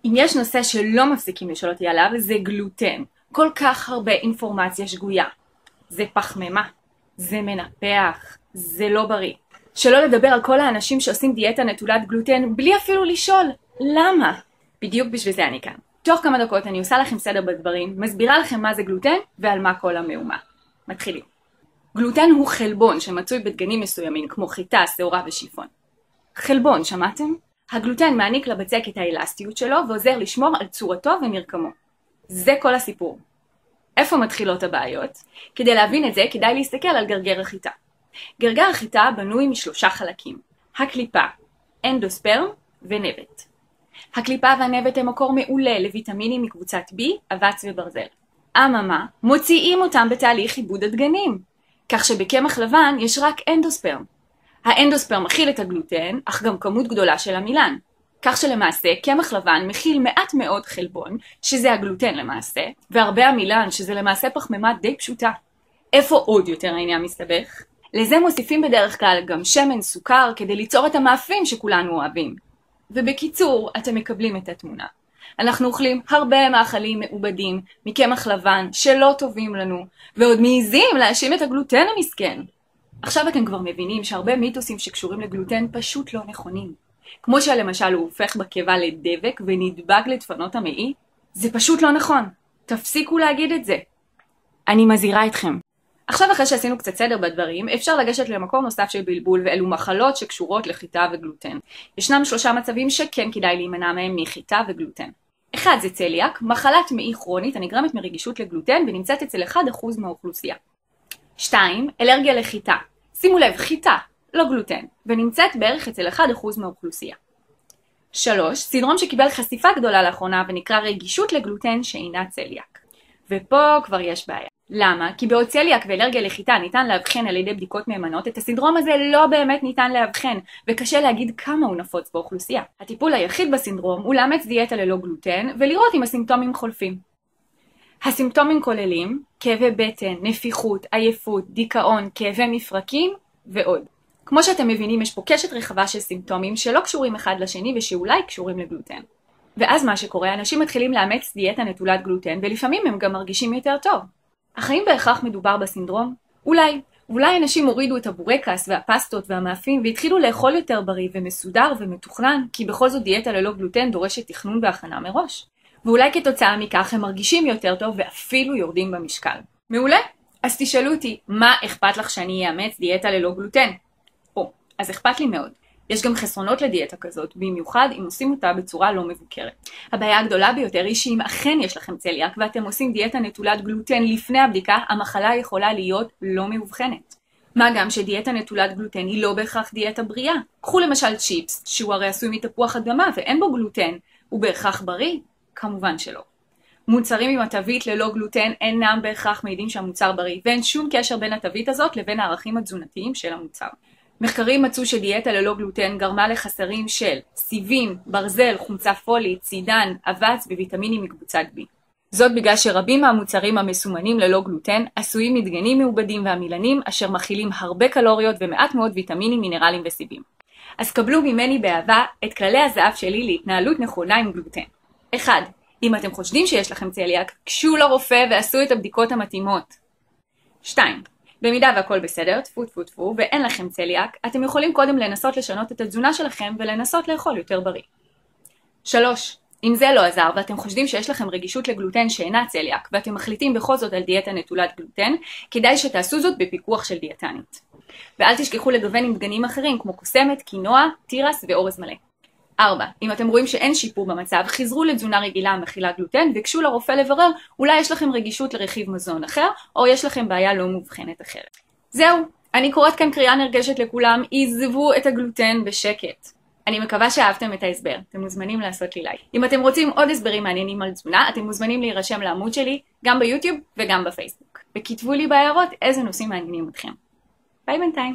אם יש נושא שלא מפסיקים לשאול אותי עליו, זה גלוטן. כל כך הרבה אינפורמציה שגויה. זה פחמימה, זה מנפח, זה לא בריא. שלא לדבר על כל האנשים שעושים דיאטה נטולת גלוטן בלי אפילו לשאול למה. בדיוק בשביל זה אני כאן. תוך כמה דקות אני עושה לכם סדר בדברים, מסבירה לכם מה זה גלוטן ועל מה כל המהומה. מתחילים. גלוטן הוא חלבון שמצוי בדגנים מסוימים כמו חיטה, שעורה ושיפון. חלבון, שמעתם? הגלוטן מעניק לבצק את האלסטיות שלו ועוזר לשמור על צורתו ומרקמו. זה כל הסיפור. איפה מתחילות הבעיות? כדי להבין את זה כדאי להסתכל על גרגר החיטה. גרגר החיטה בנוי משלושה חלקים. הקליפה, אנדוספרם ונבט. הקליפה והנבט הם מקור מעולה לויטמינים מקבוצת B, אבץ וברזל. אממה, מוציאים אותם בתהליך עיבוד הדגנים, כך שבקמח לבן יש רק אנדוספרם. האנדוספרם מכיל את הגלוטן, אך גם כמות גדולה של עמילן. כך שלמעשה קמח לבן מכיל מעט מאוד חלבון, שזה הגלוטן למעשה, והרבה עמילן, שזה למעשה פחמימה די פשוטה. איפה עוד יותר העניין מסתבך? לזה מוסיפים בדרך כלל גם שמן, סוכר, כדי ליצור את המאפים שכולנו אוהבים. ובקיצור, אתם מקבלים את התמונה. אנחנו אוכלים הרבה מאכלים מעובדים מקמח לבן שלא טובים לנו, ועוד מעיזים להאשים את הגלוטן המסכן. עכשיו אתם כבר מבינים שהרבה מיתוסים שקשורים לגלוטן פשוט לא נכונים. כמו שלמשל הוא הופך בקיבה לדבק ונדבק לדפנות המעי, זה פשוט לא נכון. תפסיקו להגיד את זה. אני מזהירה אתכם. עכשיו אחרי שעשינו קצת סדר בדברים, אפשר לגשת למקור נוסף של בלבול, ואלו מחלות שקשורות לחיטה וגלוטן. ישנם 3 מצבים שכן כדאי להימנע מהם מחיטה וגלוטן. 1 זה צליאק, מחלת מעי כרונית הנגרמת מרגישות לגלוטן ונמצאת אצל 1% מהאוכלוסייה. 2 אלרגיה לחיטה. שימו לב, חיטה, לא גלוטן, ונמצאת בערך אצל 1% מהאוכלוסייה. 3 סינדרום שקיבל חשיפה גדולה לאחרונה ונקרא רגישות לגלוטן שאינה צליאק. ופה כבר יש בעיה. למה? כי בעוד צליאק ואלרגיה לחיטה ניתן להבחן על ידי בדיקות מהימנות, את הסינדרום הזה לא באמת ניתן להבחן, וקשה להגיד כמה הוא נפוץ באוכלוסייה. הטיפול היחיד בסינדרום הוא לאמץ דיאטה ללא גלוטן, ולראות אם הסימפטומים חולפים. הסימפטומים כוללים כאבי בטן, נפיחות, עייפות, דיכאון, כאבי מפרקים ועוד. כמו שאתם מבינים, יש פה קשת רחבה של סימפטומים שלא קשורים אחד לשני ושאולי קשורים לגלוטן. ואז מה שקורה, אנשים מתחילים לאמץ דיאטה נטולת גלוטן, ולפעמים הם גם מרגישים יותר טוב. אך האם בהכרח מדובר בסינדרום? אולי אנשים הורידו את הבורקס והפסטות והמאפים והתחילו לאכול יותר בריא ומסודר ומתוכנן, כי בכל זאת דיאטה ללא גלוטן דורשת תכנון והכנה מראש. ואולי כתוצאה מכך הם מרגישים יותר טוב ואפילו יורדים במשקל. מעולה? אז תשאלו אותי, מה אכפת לך שאני אאמץ דיאטה ללא גלוטן? אז אכפת לי מאוד. יש גם חסרונות לדיאטה כזאת, במיוחד אם עושים אותה בצורה לא מבוקרת. הבעיה הגדולה ביותר היא שאם אכן יש לכם צליאק ואתם עושים דיאטה נטולת גלוטן לפני הבדיקה, המחלה יכולה להיות לא מאובחנת. מה גם שדיאטה נטולת גלוטן היא לא בהכרח דיאטה בריאה. קחו למשל צ'יפס, שהוא הרי עשוי מתפוח אדמה ואין בו גלוטן, הוא בהכרח בריא? כמובן שלא. מוצרים עם התווית ללא גלוטן אינם בהכרח מעידים שהמוצר בריא, ואין שום קשר בין התווית הזאת לבין הערכים התזונתיים של המוצר. מחקרים מצאו שדיאטה ללא גלוטן גרמה לחסרים של סיבים, ברזל, חומצה פולית, צידן, אבץ וויטמינים מקבוצת B. זאת בגלל שרבים מהמוצרים המסומנים ללא גלוטן עשויים מדגנים מעובדים ועמילנים אשר מכילים הרבה קלוריות ומעט מאוד ויטמינים, מינרלים וסיבים. אז קבלו ממני באהבה את כללי הזהב שלי להתנהלות נכונה עם גלוטן. 1. אם אתם חושדים שיש לכם צליאק, גשו לרופא ועשו את הבדיקות המתאימות. 2. במידה והכל בסדר, טפו טפו טפו, ואין לכם צליאק, אתם יכולים קודם לנסות לשנות את התזונה שלכם ולנסות לאכול יותר בריא. 3. אם זה לא עזר ואתם חושדים שיש לכם רגישות לגלוטן שאינה צליאק, ואתם מחליטים בכל זאת על דיאטה נטולת גלוטן, כדאי שתעשו זאת בפיקוח של דיאטנית. ואל תשכחו לגוון עם דגנים אחרים כמו קוסמת, קינוע, תירס ואורז מלא. 4. אם אתם רואים שאין שיפור במצב, חזרו לתזונה רגילה המכילה גלוטן וגשו לרופא לברר אולי יש לכם רגישות לרכיב מזון אחר או יש לכם בעיה לא מובחנת אחרת. זהו, אני קוראת כאן קריאה נרגשת לכולם, עזבו את הגלוטן בשקט. אני מקווה שאהבתם את ההסבר, אתם מוזמנים לעשות לי לייק. אם אתם רוצים עוד הסברים מעניינים על תזונה, אתם מוזמנים להירשם לעמוד שלי גם ביוטיוב וגם בפייסבוק. וכתבו לי בהערות איזה נושאים מעניינים אתכם. ביי בינתיים.